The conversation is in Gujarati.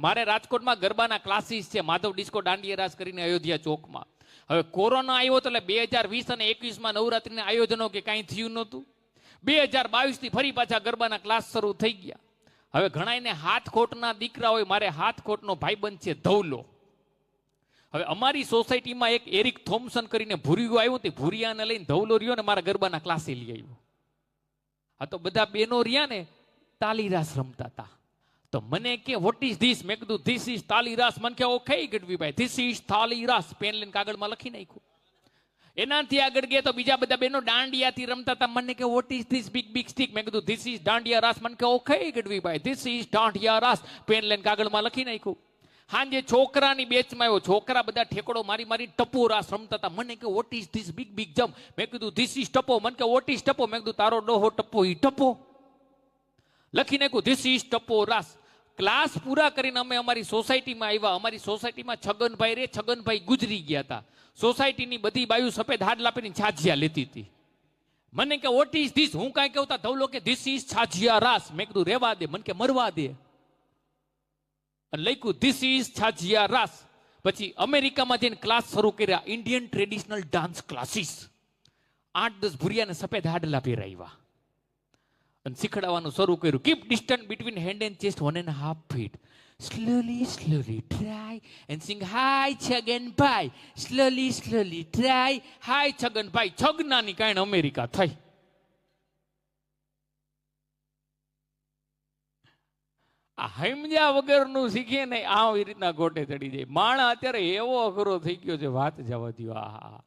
મારે રાજકોટમાં ગરબાના ક્લાસીસ છે, માધવ ડિસ્કો દાંડિયા રાસ કરીને અયોધ્યા ચોકમાં. હવે કોરોના આવ્યો તો એટલે 2020 અને 21માં નવરાત્રીના આયોજનો કે કાંઈ થયું નહોતું. 2022 થી ફરી પાછા ગરબાના ક્લાસ શરૂ થઈ ગયા. હવે ઘણાને હાથખોટના દીકરા હોય, મારે હાથખોટનો ભાઈબંધ છે ધવલો. હવે અમારી સોસાયટીમાં એક એરિક થોમ્સન કરીને ભૂરિયો આવ્યો, તે ભૂરિયાને લઈને ધવલો રહ્યો ને મારા ગરબાના ક્લાસે લઈ આવ્યો. આ તો બધા બેનો રહ્યા ને તાલી રાસ રમતા હતા. તો મને કે વોટ ઇઝ ધીસ? મેં કીધું ધીસ ઇઝ તાલી રાસ. મને કે ઓકે ગઢવીભાઈ, ધીસ ઇઝ તાલી રાસ. પેન લઈને કાગળમાં લખી નાખ્યું. એનાથી આગળ ગયા તો બીજા બધા બેનો દાંડિયાથી રમતા હતા. મને કે what is this big big stick? મેં કીધું ધીસ ઇઝ દાંડિયા રાસ. મને કે okay Gadhvibhai, this is dandiya raas. Pen લઈને કાગળમાં લખી નાખ્યું. હાંજે છોકરાની બેચમાં આવ્યો, છોકરા બધા ઠેકડો મારી મારી ટપો રાસ રમતા હતા. મને કે what is this big big jump? મેં કીધું ધીસ ઇઝ ટપો. મને કે વોટ ઇઝ ટપો? મેં કીધું તારો ડોહો ટપો ઈ ટપો. લખી નાખ્યું ધીસ ઇઝ ટપો રાસ. ક્લાસ પૂરા કરીને અમે અમારી સોસાયટીમાં આવ્યા. અમારી સોસાયટીમાં છગનભાઈ રે, છગનભાઈ ગુજરી ગયા હતા. સોસાયટીની બધી બાયુ સફેદ હાડ લાપીને છાજિયા લેતી હતી. મને કે વોટ ઇઝ ધીસ? હું કાંઈ કહેતા ધવલો કે ધીસ ઇઝ છાજિયા રાસ. મેં કીધું રેવા દે. મને કે મરવા દે. અને લખ્યું ધીસ ઇઝ છાજિયા રાસ. પછી અમેરિકામાં જઈને ક્લાસ શરૂ કર્યા, ઇન્ડિયન ટ્રેડિશનલ ડાન્સ ક્લાસીસ. 8-10 ભૂરિયાને સફેદ હાડલા પહેરાવ્યા અને શીખડાવવાનું શરૂ કર્યું. Keep distance between hand and chest 1.5 feet. Slowly, slowly try and sing hi Chhaganbhai. Slowly, slowly try hi Chhaganbhai. છગનાની કાંઈ અમેરિકા થઈ. આ હમજા વગરનું શીખીએ ને આવી રીતના ગોટે ચડી જાય. માણસ અત્યારે એવો અઘરો થઈ ગયો છે, વાત જવા દો. આ